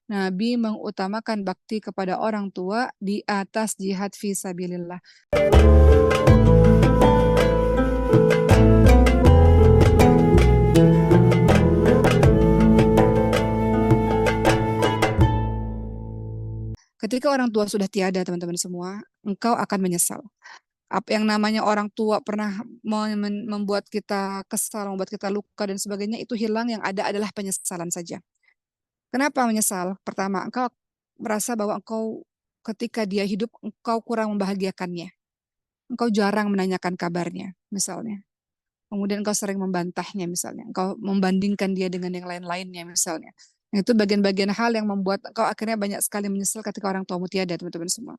Nabi mengutamakan bakti kepada orang tua di atas jihad fi sabilillah. Ketika orang tua sudah tiada, teman-teman semua, engkau akan menyesal. Apa yang namanya orang tua pernah membuat kita kesal, membuat kita luka dan sebagainya, itu hilang, yang ada adalah penyesalan saja. Kenapa menyesal? Pertama, engkau merasa bahwa engkau ketika dia hidup, engkau kurang membahagiakannya. Engkau jarang menanyakan kabarnya, misalnya. Kemudian engkau sering membantahnya, misalnya. Engkau membandingkan dia dengan yang lain-lainnya, misalnya. Itu bagian-bagian hal yang membuat engkau akhirnya banyak sekali menyesal ketika orang tuamu tiada, teman-teman semua.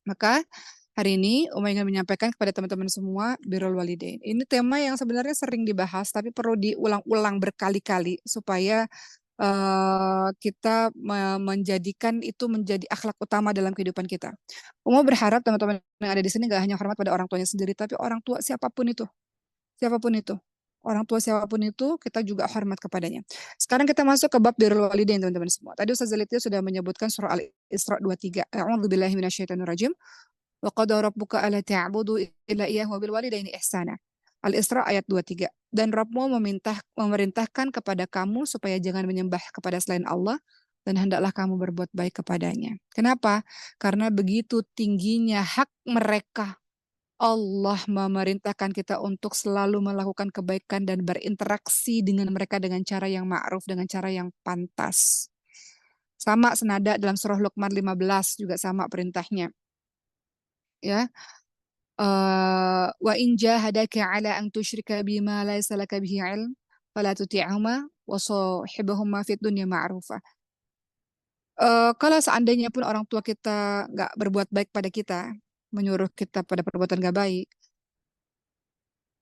Maka hari ini Uma ingin menyampaikan kepada teman-teman semua birrul walidain. Ini tema yang sebenarnya sering dibahas, tapi perlu diulang-ulang berkali-kali supaya kita menjadikan itu menjadi akhlak utama dalam kehidupan kita. Uma berharap teman-teman yang ada di sini gak hanya hormat pada orang tuanya sendiri, tapi orang tua siapapun itu. Siapapun itu. Orang tua siapapun itu, kita juga hormat kepadanya. Sekarang kita masuk ke bab birrul walidain, teman-teman semua. Tadi Ustaz Zalitia sudah menyebutkan surah Al-Isra 23. A'udzubillahi minasyaitonirrajim. Wa qada rabbuka alla ta'budu illa iyyahu wa bil walidaini ihsana. Al-Isra ayat 23. Dan Rabbmu memerintahkan kepada kamu supaya jangan menyembah kepada selain Allah dan hendaklah kamu berbuat baik kepadanya. Kenapa? Karena begitu tingginya hak mereka. Allah memerintahkan kita untuk selalu melakukan kebaikan dan berinteraksi dengan mereka dengan cara yang ma'ruf, dengan cara yang pantas. Sama senada dalam surah Luqman 15 juga sama perintahnya. Ya. Wa in jahadaka ala an tusyrika bima laysa laka bihi ilm fala tuti'huma wa sahibhuma fid dunya ma'rufa. Kalau seandainya pun orang tua kita nggak berbuat baik pada kita, menyuruh kita pada perbuatan nggak baik,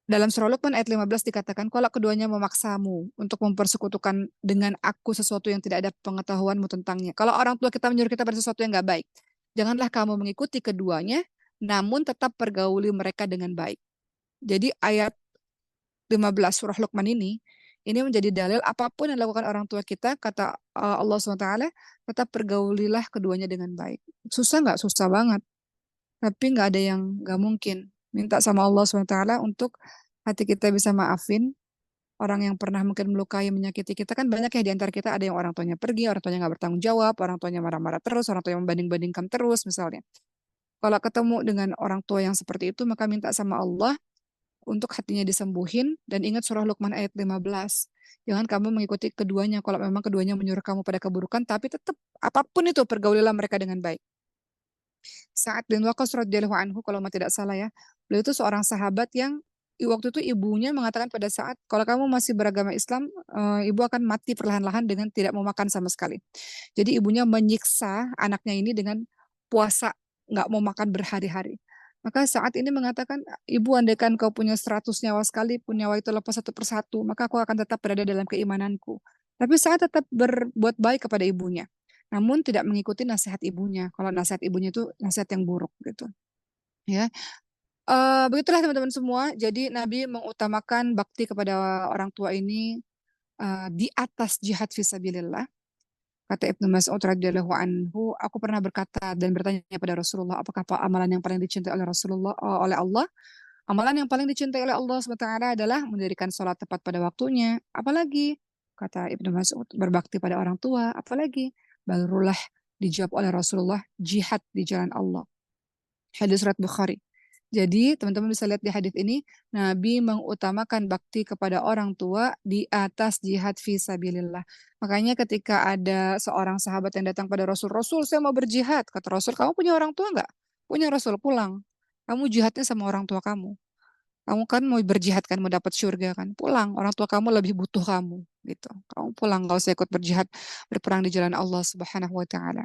dalam surah Luqman ayat 15 dikatakan, kalau keduanya memaksamu untuk mempersekutukan dengan aku sesuatu yang tidak ada pengetahuanmu tentangnya. Kalau orang tua kita menyuruh kita pada sesuatu yang nggak baik, janganlah kamu mengikuti keduanya, namun tetap pergauli mereka dengan baik. Jadi ayat 15 surah Luqman ini menjadi dalil apapun yang dilakukan orang tua kita, kata Allah SWT, tetap pergaulilah keduanya dengan baik. Susah nggak? Susah banget. Tapi nggak ada yang nggak mungkin. Minta sama Allah SWT untuk hati kita bisa maafin orang yang pernah mungkin melukai, menyakiti kita. Kan banyak ya di antara kita, ada yang orang tuanya pergi, orang tuanya nggak bertanggung jawab, orang tuanya marah-marah terus, orang tuanya membanding-bandingkan terus misalnya. Kalau ketemu dengan orang tua yang seperti itu, maka minta sama Allah untuk hatinya disembuhin, dan ingat surah Luqman ayat 15. Jangan kamu mengikuti keduanya kalau memang keduanya menyuruh kamu pada keburukan, tapi tetap apapun itu pergaulilah mereka dengan baik. Sa'ad bin Waqqas radhiyallahu anhu, kalau tidak salah ya, beliau itu seorang sahabat yang waktu itu ibunya mengatakan pada saat, kalau kamu masih beragama Islam, ibu akan mati perlahan-lahan dengan tidak mau makan sama sekali. Jadi ibunya menyiksa anaknya ini dengan puasa, nggak mau makan berhari-hari. Maka saat ini mengatakan, ibu, andaikan kau punya 100 nyawa sekalipun, nyawa itu lepas satu persatu, maka aku akan tetap berada dalam keimananku. Tapi saat tetap berbuat baik kepada ibunya, namun tidak mengikuti nasihat ibunya. Kalau nasihat ibunya itu nasihat yang buruk gitu. Ya, begitulah teman-teman semua. Jadi Nabi mengutamakan bakti kepada orang tua ini di atas jihad fisabilillah. Kata Ibnu Mas'ud radhiyallahu anhu, aku pernah berkata dan bertanya pada Rasulullah, apakah amalan yang paling dicintai oleh Rasulullah, oleh Allah? Amalan yang paling dicintai oleh Allah SWT adalah mendirikan sholat tepat pada waktunya. Apalagi? Kata Ibnu Mas'ud, berbakti pada orang tua. Apalagi? Barulah dijawab oleh Rasulullah, jihad di jalan Allah. Hadis surat Bukhari. Jadi teman-teman bisa lihat di hadis ini, Nabi mengutamakan bakti kepada orang tua di atas jihad fi sabilillah. Makanya ketika ada seorang sahabat yang datang pada Rasul, Rasul saya mau berjihad. Kata Rasul, kamu punya orang tua nggak? Punya. Rasul, pulang. Kamu jihadnya sama orang tua kamu. Kamu kan mau berjihad kan, mau dapat surga kan. Pulang, orang tua kamu lebih butuh kamu. Gitu. Kamu pulang, gak usah ikut berjihad, berperang di jalan Allah Subhanahu wa Ta'ala.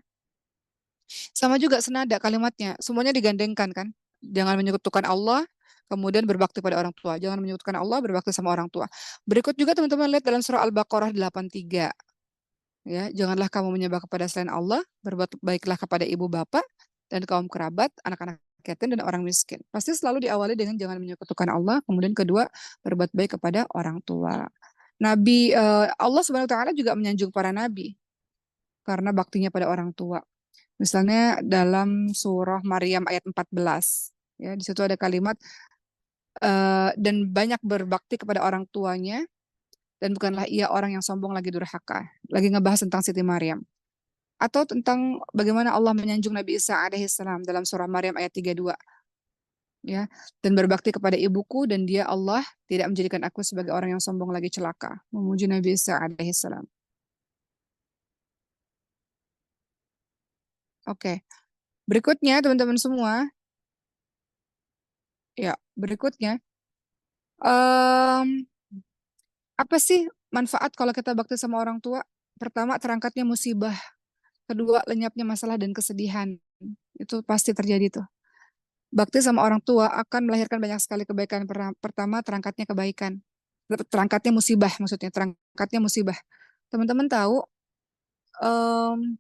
Sama juga senada kalimatnya, semuanya digandengkan kan. Jangan menyekutukan Allah, kemudian berbakti pada orang tua. Jangan menyekutukan Allah, berbakti sama orang tua. Berikut juga teman-teman lihat dalam surah Al-Baqarah 83. Ya, janganlah kamu menyembah kepada selain Allah, berbuat baiklah kepada ibu bapak dan kaum kerabat, anak-anak yatim dan orang miskin. Pasti selalu diawali dengan jangan menyekutukan Allah, kemudian kedua berbuat baik kepada orang tua. Allah Subhanahu wa taala juga menyanjung para nabi. karena baktinya pada orang tua. Misalnya dalam surah Maryam ayat 14, ya, di situ ada kalimat dan banyak berbakti kepada orang tuanya dan bukanlah ia orang yang sombong lagi durhaka. Lagi ngebahas tentang Siti Maryam. Atau tentang bagaimana Allah menyanjung Nabi Isa alaihissalam dalam surah Maryam ayat 32, ya. Dan berbakti kepada ibuku dan dia Allah tidak menjadikan aku sebagai orang yang sombong lagi celaka. Memuji Nabi Isa alaihissalam. Oke. Berikutnya teman-teman semua, ya, berikutnya em, apa sih manfaat kalau kita bakti sama orang tua? Pertama, terangkatnya musibah. Kedua, lenyapnya masalah dan kesedihan. Itu pasti terjadi tuh. Bakti sama orang tua akan melahirkan banyak sekali kebaikan. Pertama, terangkatnya kebaikan. Terangkatnya musibah, maksudnya terangkatnya musibah. Teman-teman tahu, em,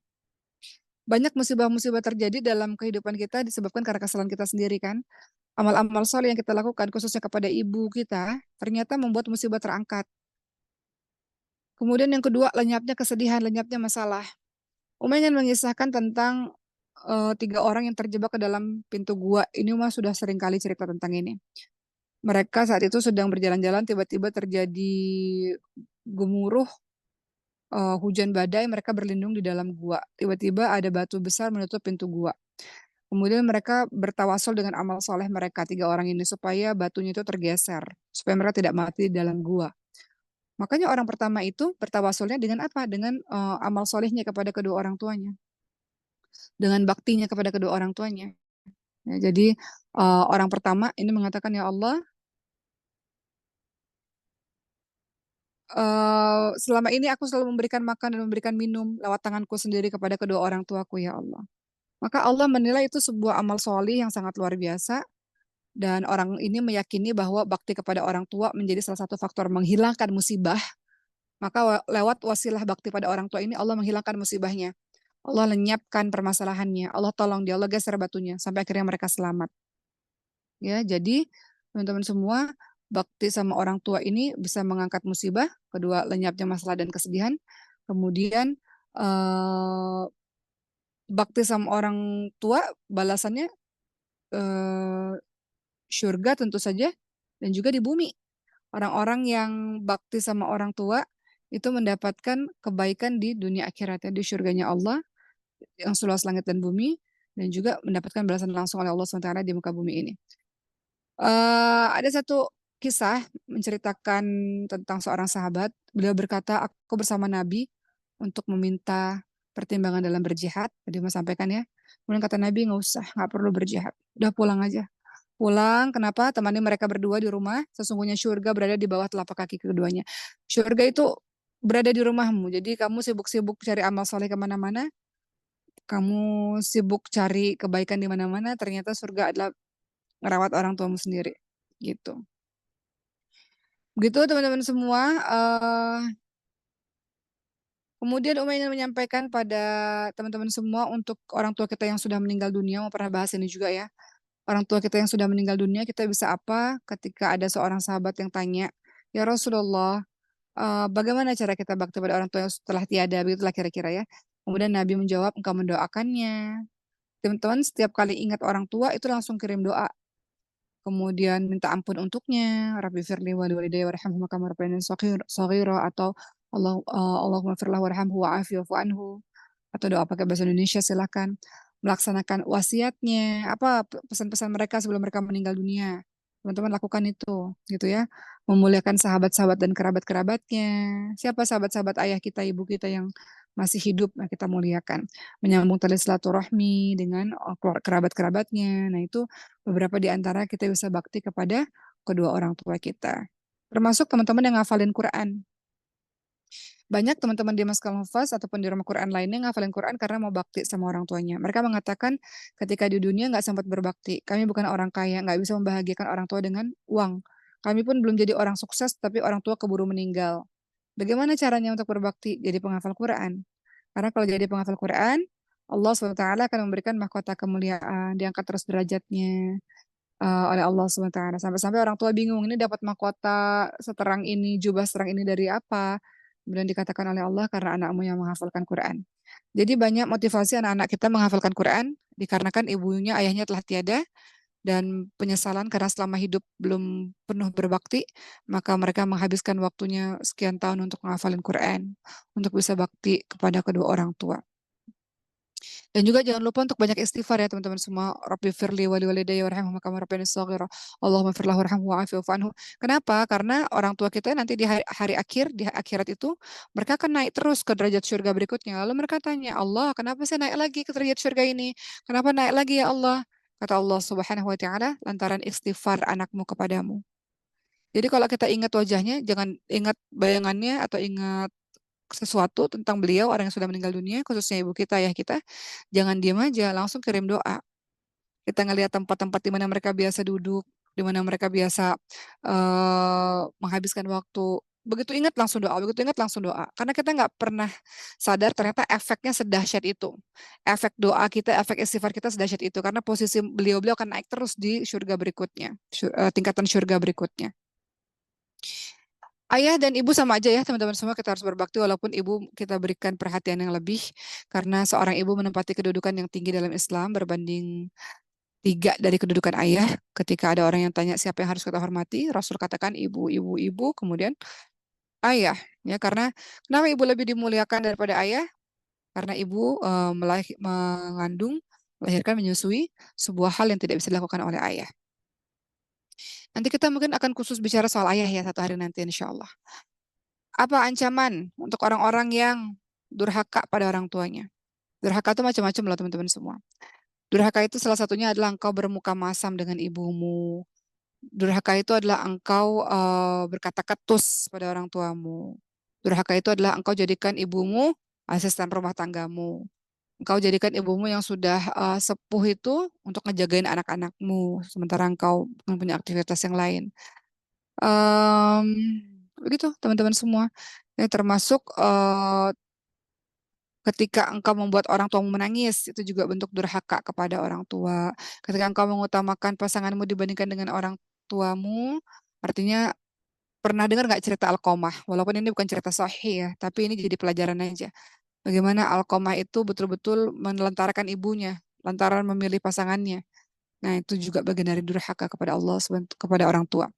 banyak musibah-musibah terjadi dalam kehidupan kita disebabkan karena kesalahan kita sendiri kan. Amal-amal soleh yang kita lakukan, khususnya kepada ibu kita, ternyata membuat musibah terangkat. Kemudian yang kedua, lenyapnya kesedihan, lenyapnya masalah. Uma ingin mengisahkan tentang tiga orang yang terjebak ke dalam pintu gua. Ini Uma sudah sering kali cerita tentang ini. Mereka saat itu sedang berjalan-jalan, tiba-tiba terjadi gemuruh, hujan badai, mereka berlindung di dalam gua. Tiba-tiba ada batu besar menutup pintu gua. Kemudian mereka bertawasul dengan amal soleh mereka, tiga orang ini, supaya batunya itu tergeser, supaya mereka tidak mati di dalam gua. Makanya orang pertama itu bertawasulnya dengan apa? Dengan amal solehnya kepada kedua orang tuanya, dengan baktinya kepada kedua orang tuanya. Ya, jadi orang pertama ini mengatakan, ya Allah, selama ini aku selalu memberikan makan dan memberikan minum lewat tanganku sendiri kepada kedua orang tuaku, ya Allah. Maka Allah menilai itu sebuah amal solih yang sangat luar biasa. Dan orang ini meyakini bahwa bakti kepada orang tua menjadi salah satu faktor menghilangkan musibah. Maka lewat wasilah bakti pada orang tua ini Allah menghilangkan musibahnya. Allah lenyapkan permasalahannya. Allah tolong dia, Allah geser batunya sampai akhirnya mereka selamat. Ya, jadi teman-teman semua, bakti sama orang tua ini bisa mengangkat musibah, kedua lenyapnya masalah dan kesedihan, kemudian eh, bakti sama orang tua balasannya eh, surga tentu saja dan juga di bumi. Orang-orang yang bakti sama orang tua itu mendapatkan kebaikan di dunia akhiratnya, di surganya Allah yang seluas langit dan bumi, dan juga mendapatkan balasan langsung oleh Allah SWT di muka bumi ini. Ada satu kisah menceritakan tentang seorang sahabat. Beliau berkata, aku bersama Nabi untuk meminta pertimbangan dalam berjihad. Tadi Mas sampaikan ya. Kemudian kata Nabi, nggak usah, nggak perlu berjihad. Udah pulang aja. Pulang, kenapa? Temani mereka berdua di rumah. Sesungguhnya surga berada di bawah telapak kaki keduanya. Surga itu berada di rumahmu. Jadi kamu sibuk-sibuk cari amal soleh kemana-mana. Kamu sibuk cari kebaikan di mana-mana. Ternyata surga adalah ngerawat orang tuamu sendiri. Gitu. Begitu teman-teman semua. Kemudian Uma ingin menyampaikan pada teman-teman semua untuk orang tua kita yang sudah meninggal dunia. Mau pernah bahas ini juga ya. Orang tua kita yang sudah meninggal dunia, kita bisa apa ketika ada seorang sahabat yang tanya, ya Rasulullah, bagaimana cara kita bakti pada orang tua yang telah tiada, begitulah kira-kira ya. Kemudian Nabi menjawab, engkau mendoakannya. Teman-teman setiap kali ingat orang tua itu langsung kirim doa. Kemudian minta ampun untuknya, Rabbi firli wa liwalidayya warhamhuma kama rabbayani shaghira, atau Allahumma firlahu warhamhu wa'afifu anhu, atau doa pakai bahasa Indonesia silakan. Melaksanakan wasiatnya, apa pesan-pesan mereka sebelum mereka meninggal dunia. Teman-teman lakukan itu, gitu ya. Memuliakan sahabat-sahabat dan kerabat-kerabatnya. Siapa sahabat-sahabat ayah kita, ibu kita yang masih hidup, nah kita muliakan. Menyambung tali silaturahmi dengan kerabat-kerabatnya. Nah itu beberapa di antara kita bisa bakti kepada kedua orang tua kita. Termasuk teman-teman yang ngafalin Quran. Banyak teman-teman di Maskal Hufaz ataupun di rumah Quran lainnya ngafalin Quran karena mau bakti sama orang tuanya. Mereka mengatakan ketika di dunia nggak sempat berbakti. Kami bukan orang kaya, nggak bisa membahagiakan orang tua dengan uang. Kami pun belum jadi orang sukses, tapi orang tua keburu meninggal. Bagaimana caranya untuk berbakti? Jadi penghafal Quran. Karena kalau jadi penghafal Quran, Allah SWT akan memberikan mahkota kemuliaan, diangkat terus derajatnya oleh Allah SWT. Sampai-sampai orang tua bingung, ini dapat mahkota seterang ini, jubah seterang ini dari apa? Kemudian dikatakan oleh Allah karena anakmu yang menghafalkan Quran. Jadi banyak motivasi anak-anak kita menghafalkan Quran dikarenakan ibunya, ayahnya telah tiada dan penyesalan karena selama hidup belum penuh berbakti, maka mereka menghabiskan waktunya sekian tahun untuk menghafalin Quran, untuk bisa bakti kepada kedua orang tua. Dan juga jangan lupa untuk banyak istighfar ya teman-teman semua. Rabbi firli wali walidayya warhamhuma kama rabbayani shaghira. Allahumma firlahu warhamhu wa'afi wa'fu anhu. Kenapa? Karena orang tua kita nanti di hari akhir, di akhirat itu, mereka akan naik terus ke derajat surga berikutnya. Lalu mereka tanya, Allah, kenapa saya naik lagi ke derajat surga ini? Kenapa naik lagi ya Allah? Kata Allah Subhanahu wa taala, lantaran istighfar anakmu kepadamu. Jadi kalau kita ingat wajahnya, jangan ingat bayangannya atau ingat sesuatu tentang beliau, orang yang sudah meninggal dunia, khususnya ibu kita, ayah kita, jangan diam aja, langsung kirim doa. Kita ngelihat tempat-tempat di mana mereka biasa duduk, di mana mereka biasa menghabiskan waktu. Begitu ingat langsung doa, begitu ingat langsung doa. Karena kita nggak pernah sadar ternyata efeknya sedahsyat itu. Efek doa kita, efek istighfar kita sedahsyat itu. Karena posisi beliau-beliau akan naik terus di surga berikutnya, tingkatan surga berikutnya. Ayah dan ibu sama aja ya teman-teman semua, kita harus berbakti walaupun ibu kita berikan perhatian yang lebih karena seorang ibu menempati kedudukan yang tinggi dalam Islam berbanding 3 dari kedudukan ayah. Ketika ada orang yang tanya siapa yang harus kita hormati, Rasul katakan ibu, ibu, ibu, kemudian ayah. Ya, karena kenapa ibu lebih dimuliakan daripada ayah? Karena ibu mengandung, melahirkan, menyusui sebuah hal yang tidak bisa dilakukan oleh ayah. Nanti kita mungkin akan khusus bicara soal ayah ya satu hari nanti insya Allah. Apa ancaman untuk orang-orang yang durhaka pada orang tuanya? Durhaka itu macam-macam loh teman-teman semua. Durhaka itu salah satunya adalah engkau bermuka masam dengan ibumu. Durhaka itu adalah engkau berkata ketus pada orang tuamu. Durhaka itu adalah engkau jadikan ibumu asisten rumah tanggamu. Engkau jadikan ibumu yang sudah sepuh itu untuk ngejagain anak-anakmu, sementara engkau punya aktivitas yang lain. Em, Begitu teman-teman semua. Ya, termasuk ketika engkau membuat orang tuamu menangis, itu juga bentuk durhaka kepada orang tua. Ketika engkau mengutamakan pasanganmu dibandingkan dengan orang tuamu, artinya pernah dengar nggak cerita Alqomah? Walaupun ini bukan cerita sahih ya, tapi ini jadi pelajaran aja. Bagaimana Alqomah itu betul-betul menelantarkan ibunya, lantaran memilih pasangannya. Nah, itu juga bagian dari durhaka kepada Allah, kepada orang tua.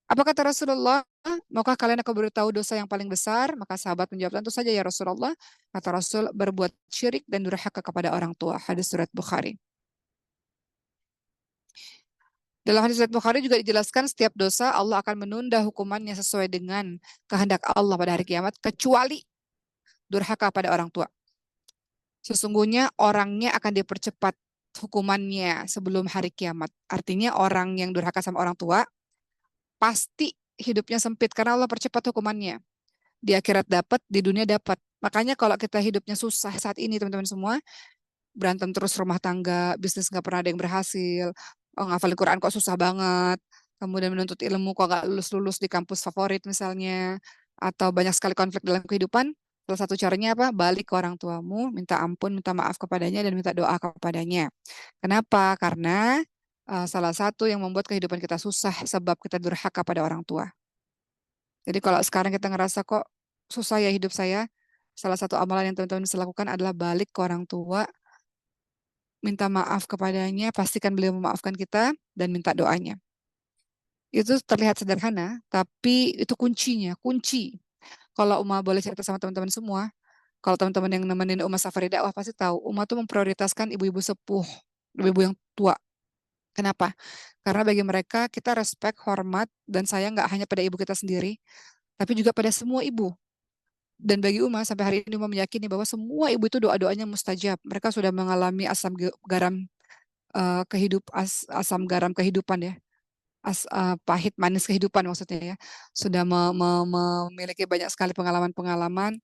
Apa kata Rasulullah? Maukah kalian aku beritahu dosa yang paling besar? Maka sahabat menjawab, tentu saja ya Rasulullah. Kata Rasul, berbuat syirik dan durhaka kepada orang tua. Hadis surat Bukhari. Dalam hadis surat Bukhari juga dijelaskan setiap dosa Allah akan menunda hukumannya sesuai dengan kehendak Allah pada hari kiamat, kecuali durhaka pada orang tua. Sesungguhnya orangnya akan dipercepat hukumannya sebelum hari kiamat. Artinya orang yang durhaka sama orang tua, pasti hidupnya sempit karena Allah percepat hukumannya. Di akhirat dapat, di dunia dapat. Makanya kalau kita hidupnya susah saat ini teman-teman semua, berantem terus rumah tangga, bisnis nggak pernah ada yang berhasil, oh, ngafalin Quran kok susah banget, kemudian menuntut ilmu kok nggak lulus-lulus di kampus favorit misalnya, atau banyak sekali konflik dalam kehidupan, salah satu caranya apa? Balik ke orang tuamu, minta ampun, minta maaf kepadanya, dan minta doa kepadanya. Kenapa? Karena salah satu yang membuat kehidupan kita susah sebab kita durhaka pada orang tua. Jadi kalau sekarang kita ngerasa kok susah ya hidup saya, salah satu amalan yang teman-teman bisa lakukan adalah balik ke orang tua, minta maaf kepadanya, pastikan beliau memaafkan kita, dan minta doanya. Itu terlihat sederhana, tapi itu kuncinya, kunci. Kalau Uma boleh cerita sama teman-teman semua, kalau teman-teman yang nemenin Uma Safari dakwah pasti tahu, Uma tuh memprioritaskan ibu-ibu sepuh, ibu-ibu yang tua. Kenapa? Karena bagi mereka kita respect, hormat, dan sayang nggak hanya pada ibu kita sendiri, tapi juga pada semua ibu. Dan bagi Uma sampai hari ini Uma meyakini bahwa semua ibu itu doa-doanya mustajab. Mereka sudah mengalami asam garam kehidupan ya. Pahit manis kehidupan maksudnya ya. Sudah memiliki banyak sekali pengalaman-pengalaman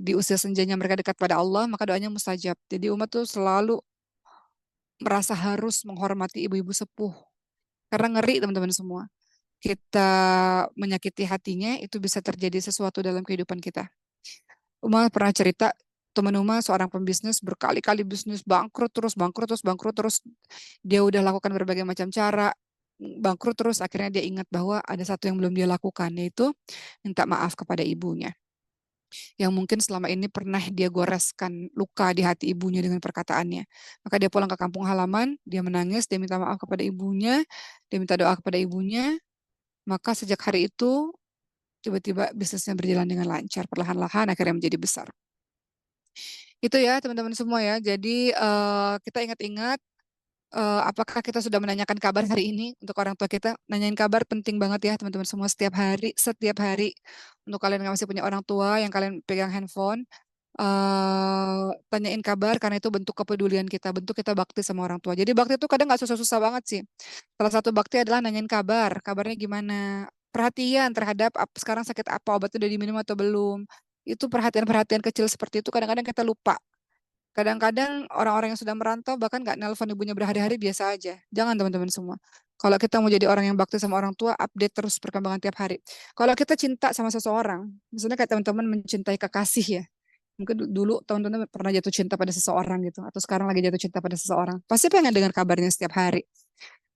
di usia senjanya mereka dekat pada Allah, maka doanya mustajab. Jadi Uma tuh selalu merasa harus menghormati ibu-ibu sepuh. Karena ngeri teman-teman semua. Kita menyakiti hatinya itu bisa terjadi sesuatu dalam kehidupan kita. Uma pernah cerita teman Uma seorang pembisnis berkali-kali bisnis bangkrut terus, bangkrut terus, bangkrut terus. Dia udah lakukan berbagai macam cara, bangkrut terus. Akhirnya dia ingat bahwa ada satu yang belum dia lakukan, yaitu minta maaf kepada ibunya. yang mungkin selama ini pernah dia goreskan luka di hati ibunya dengan perkataannya. Maka dia pulang ke kampung halaman, dia menangis, dia minta maaf kepada ibunya, dia minta doa kepada ibunya. Maka sejak hari itu tiba-tiba bisnisnya berjalan dengan lancar, perlahan-lahan akhirnya menjadi besar. Itu ya teman-teman semua ya. Jadi kita ingat-ingat apakah kita sudah menanyakan kabar hari ini untuk orang tua kita? Nanyain kabar penting banget ya teman-teman semua setiap hari. Untuk kalian yang masih punya orang tua, yang kalian pegang handphone, tanyain kabar karena itu bentuk kepedulian kita, bentuk kita bakti sama orang tua. Jadi bakti itu kadang nggak susah-susah banget sih. Salah satu bakti adalah nanyain kabarnya gimana, perhatian terhadap sekarang sakit apa, obatnya udah diminum atau belum. Itu perhatian-perhatian kecil seperti itu kadang-kadang kita lupa. Kadang-kadang orang-orang yang sudah merantau bahkan nggak nelpon ibunya berhari-hari biasa aja. Jangan teman-teman semua. Kalau kita mau jadi orang yang bakti sama orang tua, update terus perkembangan tiap hari. Kalau kita cinta sama seseorang, misalnya kayak teman-teman mencintai kekasih ya. Mungkin dulu teman-teman pernah jatuh cinta pada seseorang gitu, atau sekarang lagi jatuh cinta pada seseorang. Pasti pengen dengar kabarnya setiap hari.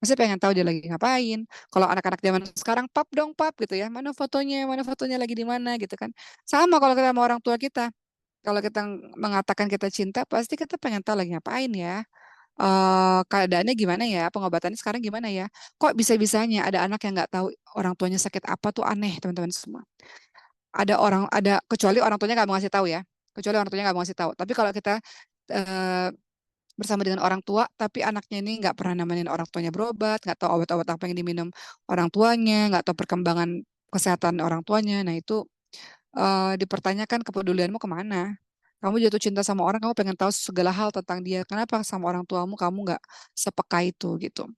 Pasti pengen tahu dia lagi ngapain. Kalau anak-anak zaman sekarang, pap dong pap gitu ya. Mana fotonya lagi di mana gitu kan. Sama kalau kita sama orang tua kita. Kalau kita mengatakan kita cinta, pasti kita pengen tahu lagi ngapain ya. Keadaannya gimana ya, pengobatannya sekarang gimana ya. Kok bisa-bisanya ada anak yang nggak tahu orang tuanya sakit apa tuh aneh teman-teman semua. Kecuali orang tuanya nggak mau ngasih tahu ya. Kecuali orang tuanya nggak mau ngasih tahu. Tapi kalau kita eh, bersama dengan orang tua, tapi anaknya ini nggak pernah nemenin orang tuanya berobat, nggak tahu obat-obat apa yang diminum orang tuanya, nggak tahu perkembangan kesehatan orang tuanya. Nah itu dipertanyakan kepedulianmu kemana. Kamu jatuh cinta sama orang, kamu pengen tahu segala hal tentang dia. Kenapa sama orang tuamu kamu nggak sepeka itu gitu.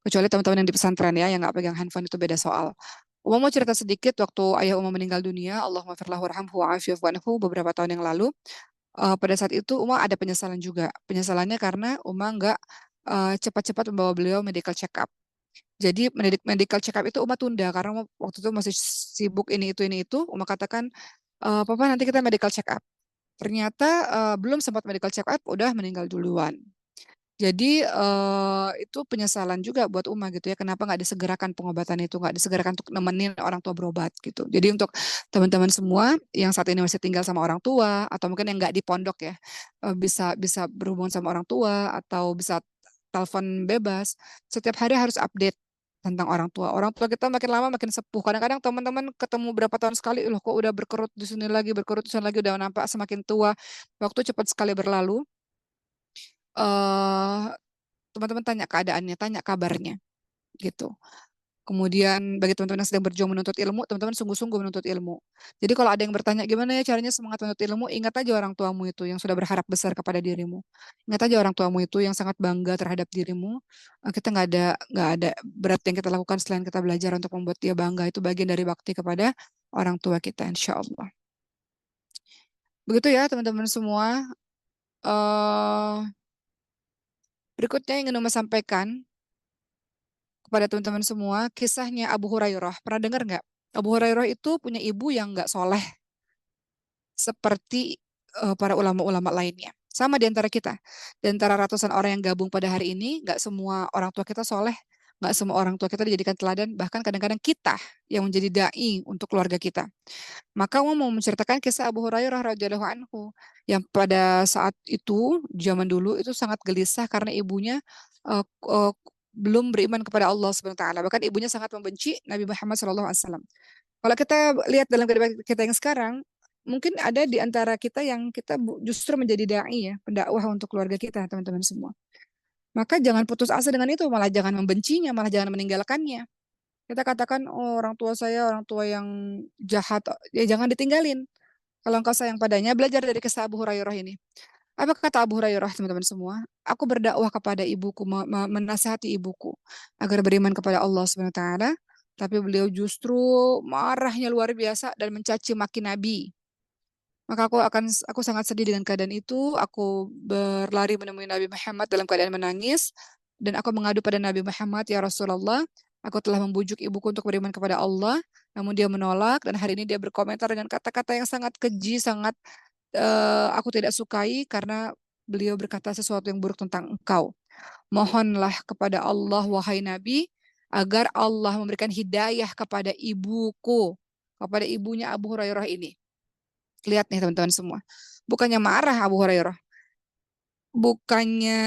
Kecuali teman-teman yang di pesantren ya, yang nggak pegang handphone itu beda soal. Uma mau cerita sedikit waktu ayah Uma meninggal dunia, Allahumma firlahu warhamhu wa'afiyahu anhu beberapa tahun yang lalu. Pada saat itu Uma ada penyesalan juga. Penyesalannya karena Uma nggak cepat-cepat membawa beliau medical check up. Jadi medical check up itu Uma tunda karena waktu itu masih sibuk ini itu. Uma katakan, Papa nanti kita medical check up. Ternyata belum sempat medical check up, udah meninggal duluan. Jadi itu penyesalan juga buat Uma gitu ya. Kenapa nggak disegerakan pengobatan itu, nggak disegerakan untuk nemenin orang tua berobat gitu. Jadi untuk teman-teman semua yang saat ini masih tinggal sama orang tua atau mungkin yang nggak di pondok ya, bisa bisa berhubungan sama orang tua atau bisa telepon bebas. Setiap hari harus update tentang orang tua. Orang tua kita makin lama makin sepuh. Kadang-kadang teman-teman ketemu berapa tahun sekali, loh kok udah berkerut di sini lagi, berkerut di sana lagi, udah nampak semakin tua. Waktu cepat sekali berlalu. eh Teman-teman tanya keadaannya, tanya kabarnya gitu. Kemudian bagi teman-teman yang sedang berjuang menuntut ilmu, teman-teman sungguh-sungguh menuntut ilmu. Jadi kalau ada yang bertanya gimana ya caranya semangat menuntut ilmu, ingat aja orang tuamu itu yang sudah berharap besar kepada dirimu. Ingat aja orang tuamu itu yang sangat bangga terhadap dirimu. Kita nggak ada berat yang kita lakukan selain kita belajar untuk membuat dia bangga. Itu bagian dari bakti kepada orang tua kita, insya Allah. Begitu ya teman-teman semua. eh Berikutnya yang ingin Numa sampaikan kepada teman-teman semua, kisahnya Abu Hurairah. Pernah dengar nggak? Abu Hurairah itu punya ibu yang nggak soleh seperti para ulama-ulama lainnya. Sama di antara kita. Di antara ratusan orang yang gabung pada hari ini, nggak semua orang tua kita soleh. Nggak semua orang tua kita dijadikan teladan. Bahkan kadang-kadang kita yang menjadi da'i untuk keluarga kita. Maka mau menceritakan kisah Abu Hurairah radhiyallahu anhu yang pada saat itu zaman dulu itu sangat gelisah karena ibunya uh, uh, belum beriman kepada Allah Subhanahu wa taala. Bahkan ibunya sangat membenci Nabi Muhammad SAW. Kalau kita lihat dalam kehidupan kita yang sekarang, mungkin ada di antara kita yang kita justru menjadi dai ya, pendakwah untuk keluarga kita, teman-teman semua. Maka jangan putus asa dengan itu, malah jangan membencinya, malah jangan meninggalkannya. Kita katakan, oh orang tua saya orang tua yang jahat, ya jangan ditinggalin. Kalau engkau sayang padanya, belajar dari kisah Abu Hurairah ini. Apa kata Abu Hurairah, teman-teman semua? Aku berdakwah kepada ibuku, menasihati ibuku agar beriman kepada Allah Subhanahu wa taala, tapi beliau justru marahnya luar biasa dan mencaci maki Nabi. Maka aku sangat sedih dengan keadaan itu. Aku berlari menemui Nabi Muhammad dalam keadaan menangis dan aku mengadu pada Nabi Muhammad, ya Rasulullah, aku telah membujuk ibuku untuk beriman kepada Allah, namun dia menolak dan hari ini dia berkomentar dengan kata-kata yang sangat keji, sangat aku tidak sukai karena beliau berkata sesuatu yang buruk tentang engkau. Mohonlah kepada Allah, wahai Nabi, agar Allah memberikan hidayah kepada ibuku, kepada ibunya Abu Hurairah ini. Lihat nih teman-teman semua. Bukannya marah Abu Hurairah, bukannya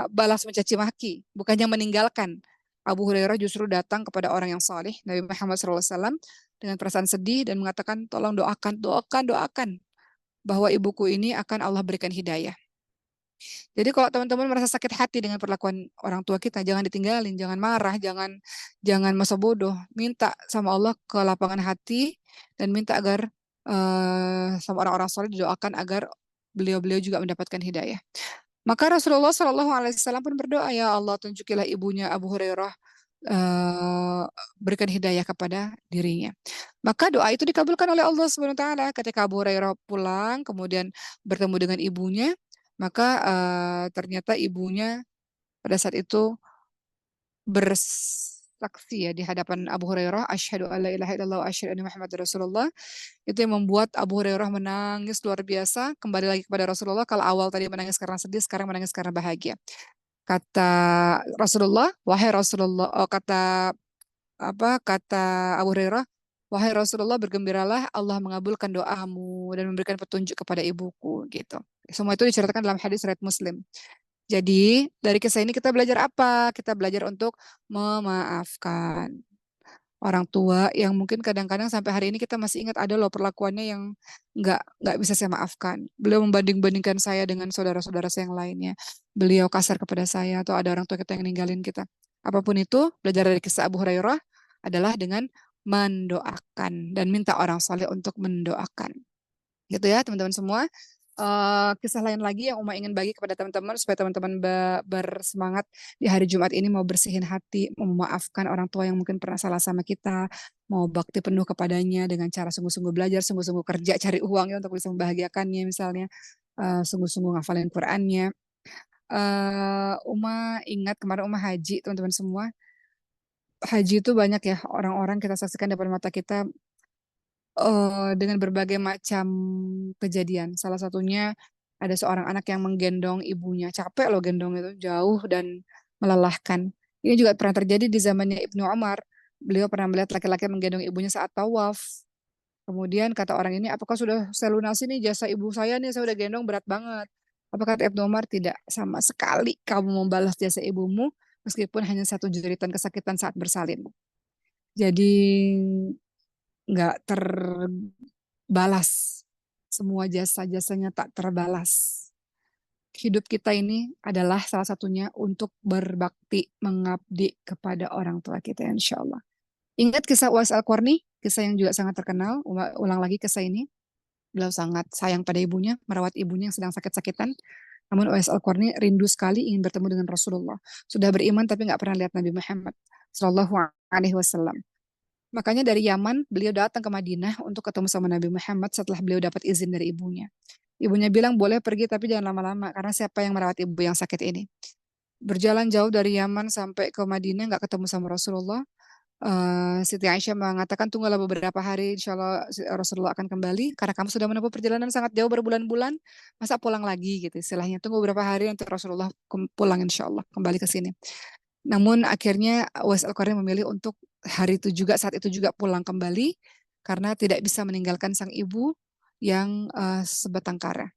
balas mencaci maki, bukannya meninggalkan. Abu Hurairah justru datang kepada orang yang saleh, Nabi Muhammad SAW, dengan perasaan sedih dan mengatakan, tolong doakan, doakan, doakan bahwa ibuku ini akan Allah berikan hidayah. Jadi kalau teman-teman merasa sakit hati dengan perlakuan orang tua kita, jangan ditinggalin, jangan marah, jangan jangan masa bodoh. Minta sama Allah ke lapangan hati dan minta agar sama orang-orang soleh didoakan agar beliau-beliau juga mendapatkan hidayah. Maka Rasulullah Shallallahu Alaihi Wasallam pun berdoa, ya Allah tunjukilah ibunya Abu Hurairah, eh, berikan hidayah kepada dirinya. Maka doa itu dikabulkan oleh Allah Subhanahu Wa Taala. Ketika Abu Hurairah pulang, kemudian bertemu dengan ibunya, maka ternyata ibunya pada saat itu bersaksi ya di hadapan Abu Hurairah, asyhadu alla ilaha illallah wa asyhadu anna Muhammadar Rasulullah. Itu yang membuat Abu Hurairah menangis luar biasa, kembali lagi kepada Rasulullah. Kalau awal tadi menangis karena sedih, sekarang menangis karena bahagia. Kata Rasulullah, wahai Rasulullah, oh, kata Abu Hurairah, wahai Rasulullah, bergembiralah, Allah mengabulkan doamu dan memberikan petunjuk kepada ibuku gitu. Semua itu diceritakan dalam hadis riwayat Muslim. Jadi, dari kisah ini kita belajar apa? Kita belajar untuk memaafkan orang tua yang mungkin kadang-kadang sampai hari ini kita masih ingat ada loh perlakuannya yang nggak bisa saya maafkan. Beliau membanding-bandingkan saya dengan saudara-saudara saya yang lainnya. Beliau kasar kepada saya atau ada orang tua kita yang ninggalin kita. Apapun itu, belajar dari kisah Abu Hurairah adalah dengan mendoakan dan minta orang saleh untuk mendoakan. Gitu ya, teman-teman semua. Kisah lain lagi yang Uma ingin bagi kepada teman-teman supaya teman-teman bersemangat di hari Jumat ini mau bersihin hati, mau memaafkan orang tua yang mungkin pernah salah sama kita, mau bakti penuh kepadanya dengan cara sungguh-sungguh belajar, sungguh-sungguh kerja, cari uang ya untuk bisa membahagiakannya misalnya, sungguh-sungguh ngafalin Qur'annya. Uma ingat kemarin Uma haji, teman-teman semua. Haji itu banyak ya orang-orang kita saksikan depan mata kita dengan berbagai macam kejadian. Salah satunya ada seorang anak yang menggendong ibunya. Capek loh gendong itu, jauh dan melelahkan. Ini juga pernah terjadi di zamannya Ibnu Umar. Beliau pernah melihat laki-laki menggendong ibunya saat tawaf. Kemudian kata orang ini, apakah sudah saya lunasi nih jasa ibu saya nih, saya udah gendong berat banget. Apa kata Ibnu Umar? Tidak, sama sekali kamu membalas jasa ibumu meskipun hanya satu jeritan kesakitan saat bersalin. Jadi nggak terbalas. Semua jasa-jasanya tak terbalas. Hidup kita ini adalah salah satunya untuk berbakti, mengabdi kepada orang tua kita, insya Allah. Ingat kisah Uwais Al-Qarni, kisah yang juga sangat terkenal. Ulang lagi kisah ini. Beliau sangat sayang pada ibunya, merawat ibunya yang sedang sakit-sakitan. Namun Uwais Al-Qarni rindu sekali ingin bertemu dengan Rasulullah. Sudah beriman tapi nggak pernah lihat Nabi Muhammad Sallallahu Alaihi Wasallam. Makanya dari Yaman beliau datang ke Madinah untuk ketemu sama Nabi Muhammad setelah beliau dapat izin dari ibunya. Ibunya bilang boleh pergi tapi jangan lama-lama karena siapa yang merawat ibu yang sakit ini. Berjalan jauh dari Yaman sampai ke Madinah nggak ketemu sama Rasulullah. Siti Aisyah mengatakan tunggulah beberapa hari insya Allah Rasulullah akan kembali karena kamu sudah menempuh perjalanan sangat jauh berbulan-bulan masa pulang lagi gitu istilahnya tunggu beberapa hari nanti Rasulullah pulang insya Allah kembali ke sini. Namun akhirnya Uwais Al-Qarni memilih untuk hari itu juga saat itu juga pulang kembali karena tidak bisa meninggalkan sang ibu yang sebatang kara.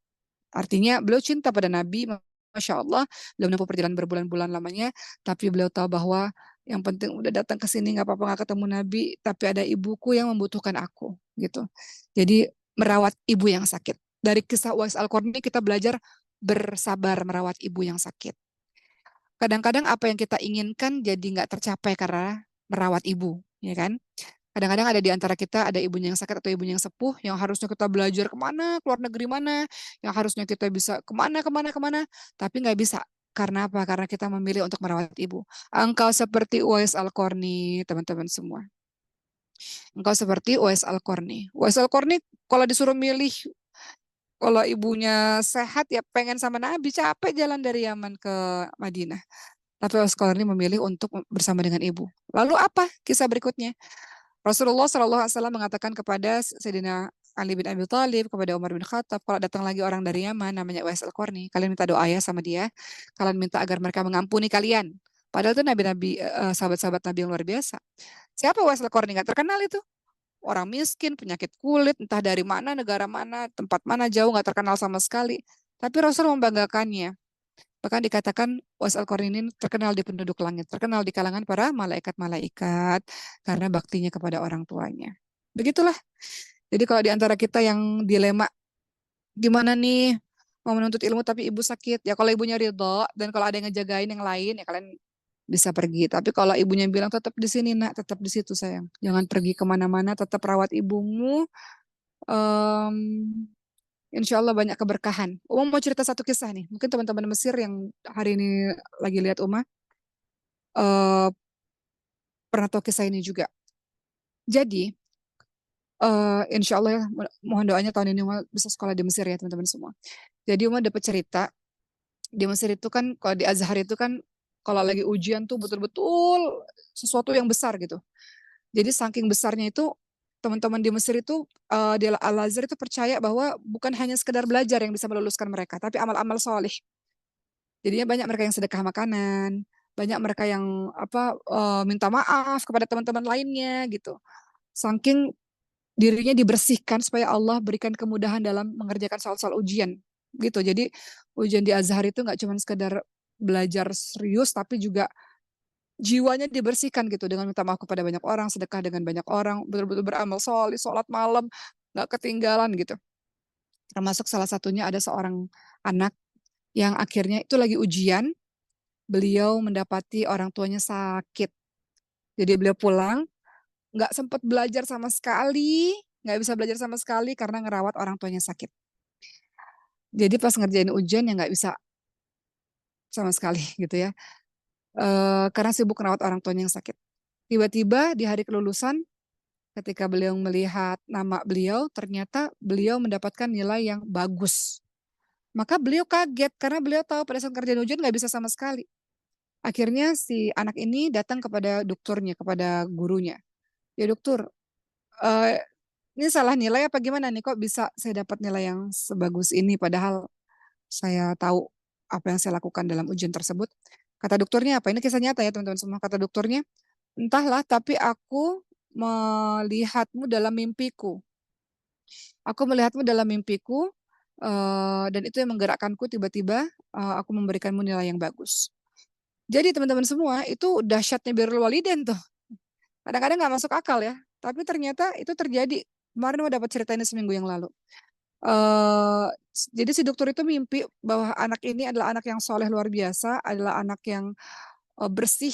Artinya beliau cinta pada Nabi, Masya Allah, beliau menempuh perjalanan berbulan-bulan lamanya, tapi beliau tahu bahwa yang penting udah datang ke sini nggak apa-apa nggak ketemu Nabi, tapi ada ibuku yang membutuhkan aku, gitu. Jadi merawat ibu yang sakit. Dari kisah Uwais Al-Qarni kita belajar bersabar merawat ibu yang sakit. Kadang-kadang apa yang kita inginkan jadi nggak tercapai karena merawat ibu, ya kan? Kadang-kadang ada di antara kita ada ibunya yang sakit atau ibunya yang sepuh yang harusnya kita belajar kemana, keluar negeri mana, yang harusnya kita bisa kemana, kemana, kemana, tapi nggak bisa. Karena apa? Karena kita memilih untuk merawat ibu. Engkau seperti Uwais Al-Qarni, teman-teman semua. Engkau seperti Uwais Al-Qarni. Uwais Al-Qarni kalau disuruh milih, kalau ibunya sehat ya pengen sama Nabi, capek jalan dari Yaman ke Madinah. Tapi Uwais Al-Qarni memilih untuk bersama dengan ibu. Lalu apa kisah berikutnya? Rasulullah SAW mengatakan kepada Sayyidina Ali bin Abi Thalib, kepada Umar bin Khattab, kalau datang lagi orang dari Yaman namanya Uwais Al-Qarni, kalian minta doa ya sama dia, kalian minta agar mereka mengampuni kalian. Padahal itu nabi-nabi, sahabat-sahabat Nabi yang luar biasa. Siapa Uwais Al-Qarni? Nggak terkenal itu. orang miskin, penyakit kulit, entah dari mana, negara mana, tempat mana, jauh, nggak terkenal sama sekali. Tapi Rasul membanggakannya. Bahkan dikatakan Uwais Al-Qarni ini terkenal di penduduk langit, terkenal di kalangan para malaikat-malaikat karena baktinya kepada orang tuanya. Begitulah. Jadi kalau di antara kita yang dilema, gimana nih mau menuntut ilmu tapi ibu sakit, ya kalau ibunya ridho dan kalau ada yang ngejagain yang lain, ya kalian bisa pergi. Tapi kalau ibunya bilang tetap di sini nak, tetap di situ sayang, jangan pergi kemana-mana, tetap rawat ibumu. Em, Insya Allah banyak keberkahan. Uma mau cerita satu kisah nih. Mungkin teman-teman Mesir yang hari ini lagi lihat Uma eh, pernah tahu kisah ini juga. Jadi insya Allah ya, mohon doanya tahun ini Uma bisa sekolah di Mesir ya teman-teman semua. Jadi Uma dapat cerita di Mesir itu kan, kalau di Azhar itu kan kalau lagi ujian tuh betul-betul sesuatu yang besar gitu. Jadi saking besarnya itu teman-teman di Mesir itu di Al-Azhar itu percaya bahwa bukan hanya sekedar belajar yang bisa meluluskan mereka, tapi amal-amal soleh. Jadinya banyak mereka yang sedekah makanan, banyak mereka yang minta maaf kepada teman-teman lainnya gitu. Saking dirinya dibersihkan supaya Allah berikan kemudahan dalam mengerjakan soal-soal ujian gitu. Jadi ujian di Azhar itu nggak cuma sekedar belajar serius, tapi juga jiwanya dibersihkan gitu dengan minta maaf kepada banyak orang, sedekah dengan banyak orang, betul-betul beramal soleh, sholat malam, nggak ketinggalan gitu. Termasuk salah satunya ada seorang anak yang akhirnya itu lagi ujian, beliau mendapati orang tuanya sakit. Jadi beliau pulang, nggak sempat belajar sama sekali, nggak bisa belajar sama sekali karena ngerawat orang tuanya sakit. Jadi pas ngerjain ujian ya nggak bisa sama sekali gitu ya. Karena sibuk ngerawat orang tuanya yang sakit. Tiba-tiba di hari kelulusan, ketika beliau melihat nama beliau, ternyata beliau mendapatkan nilai yang bagus. Maka beliau kaget karena beliau tahu pada saat kerjaan ujian nggak bisa sama sekali. Akhirnya si anak ini datang kepada dokternya, kepada gurunya. Ya dokter, eh, ini salah nilai apa gimana nih? Kok bisa saya dapat nilai yang sebagus ini padahal saya tahu apa yang saya lakukan dalam ujian tersebut. Kata dokternya apa? Ini kisah nyata ya teman-teman semua. Kata dokternya, entahlah tapi aku melihatmu dalam mimpiku. Aku melihatmu dalam mimpiku dan itu yang menggerakkanku tiba-tiba aku memberikanmu nilai yang bagus. Jadi teman-teman semua itu dahsyatnya birrul walidain tuh. Kadang-kadang nggak masuk akal ya. Tapi ternyata itu terjadi. Kemarin mau dapat cerita ini seminggu yang lalu. eh jadi si dokter itu mimpi bahwa anak ini adalah anak yang soleh luar biasa, adalah anak yang bersih,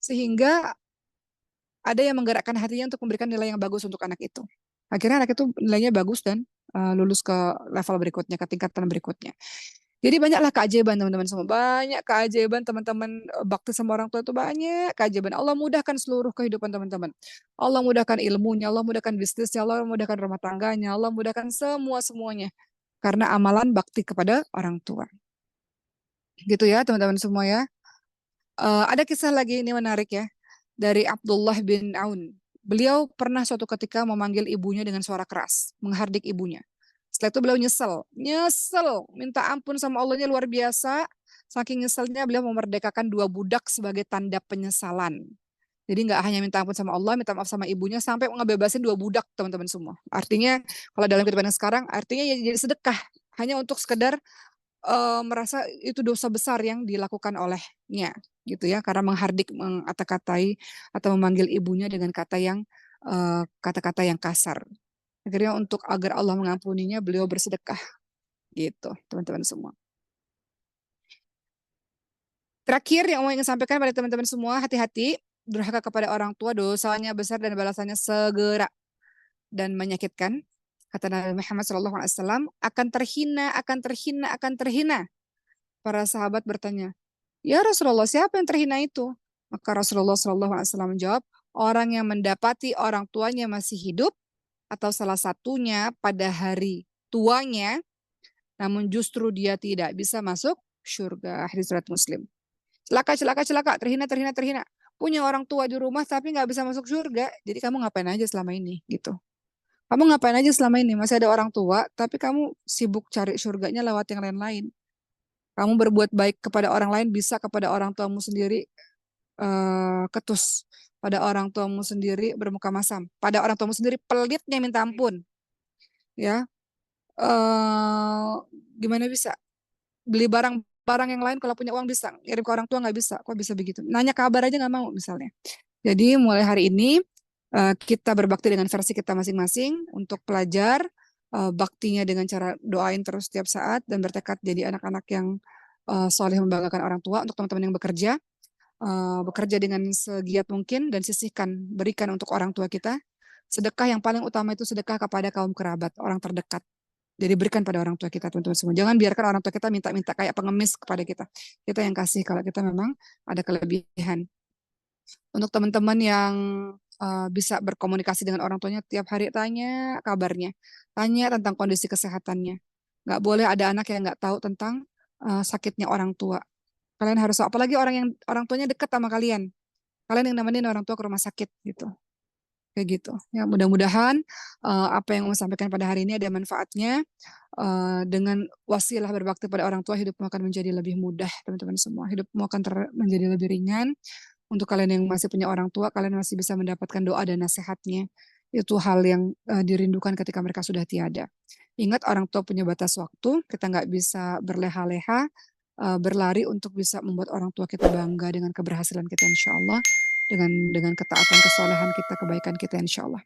sehingga ada yang menggerakkan hatinya untuk memberikan nilai yang bagus untuk anak itu. Akhirnya anak itu nilainya bagus dan lulus ke level berikutnya, ke tingkatan berikutnya. Jadi banyaklah keajaiban teman-teman semua. Banyak keajaiban teman-teman bakti sama orang tua itu banyak keajaiban. Allah mudahkan seluruh kehidupan teman-teman. Allah mudahkan ilmunya, Allah mudahkan bisnisnya, Allah mudahkan rumah tangganya, Allah mudahkan semua-semuanya. Karena amalan bakti kepada orang tua. Gitu ya teman-teman semua ya. Ada kisah lagi ini menarik ya. Dari Abdullah bin Aun. Beliau pernah suatu ketika memanggil ibunya dengan suara keras. Menghardik ibunya. Setelah itu beliau nyesel. Nyesel. Minta ampun sama Allahnya luar biasa. Saking nyeselnya beliau memerdekakan dua budak sebagai tanda penyesalan. Jadi nggak hanya minta ampun sama Allah, minta maaf sama ibunya, sampai ngebebasin dua budak teman-teman semua. Artinya kalau dalam kehidupan sekarang, artinya ya jadi sedekah. Hanya untuk sekedar merasa itu dosa besar yang dilakukan olehnya gitu ya, karena menghardik, mengata-katai atau memanggil ibunya dengan kata-kata yang kasar. Akhirnya untuk agar Allah mengampuninya beliau bersedekah gitu teman-teman semua. Terakhir yang mau ingin sampaikan pada teman-teman semua, hati-hati durhaka kepada orang tua, dosanya besar dan balasannya segera dan menyakitkan. Kata Nabi Muhammad SAW, akan terhina, akan terhina, akan terhina. Para sahabat bertanya, ya Rasulullah, siapa yang terhina itu? Maka Rasulullah SAW menjawab, orang yang mendapati orang tuanya masih hidup atau salah satunya pada hari tuanya, namun justru dia tidak bisa masuk surga. Hadis riwayat Muslim. Celaka, celaka, celaka, terhina, terhina, terhina. Punya orang tua di rumah tapi nggak bisa masuk surga. Jadi kamu ngapain aja selama ini gitu. Kamu ngapain aja selama ini? Masih ada orang tua, tapi kamu sibuk cari surganya lewat yang lain-lain. Kamu berbuat baik kepada orang lain bisa, kepada orang tuamu sendiri ketus. pada orang tuamu sendiri bermuka masam, pada orang tuamu sendiri pelitnya minta ampun, ya. Eh, Gimana bisa beli barang-barang yang lain kalau punya uang bisa, kirim ke orang tua nggak bisa, kok bisa begitu? Nanya kabar aja nggak mau misalnya. Jadi mulai hari ini kita berbakti dengan versi kita masing-masing untuk pelajar, baktinya dengan cara doain terus setiap saat dan bertekad jadi anak-anak yang soleh membanggakan orang tua. Untuk teman-teman yang bekerja, bekerja dengan segiat mungkin dan sisihkan, berikan untuk orang tua kita. Sedekah yang paling utama itu sedekah kepada kaum kerabat, orang terdekat. Jadi berikan pada orang tua kita, teman-teman semua. Jangan biarkan orang tua kita minta-minta kayak pengemis kepada kita. Kita yang kasih kalau kita memang ada kelebihan. Untuk teman-teman yang bisa berkomunikasi dengan orang tuanya tiap hari, tanya kabarnya, tanya tentang kondisi kesehatannya. Nggak boleh ada anak yang nggak tahu tentang sakitnya orang tua. Kalian harus tahu, apalagi orang tuanya dekat sama kalian. Kalian yang nemenin orang tua ke rumah sakit gitu. Kayak gitu. Ya, mudah-mudahan apa yang mau sampaikan pada hari ini ada manfaatnya. Dengan wasilah berbakti pada orang tua, hidupmu akan menjadi lebih mudah, teman-teman semua. Hidupmu akan menjadi lebih ringan. Untuk kalian yang masih punya orang tua, kalian masih bisa mendapatkan doa dan nasihatnya. Itu hal yang dirindukan ketika mereka sudah tiada. Ingat, orang tua punya batas waktu, kita nggak bisa berleha-leha, berlari untuk bisa membuat orang tua kita bangga dengan keberhasilan kita insya Allah, dengan ketaatan, kesolehan kita, kebaikan kita insya Allah.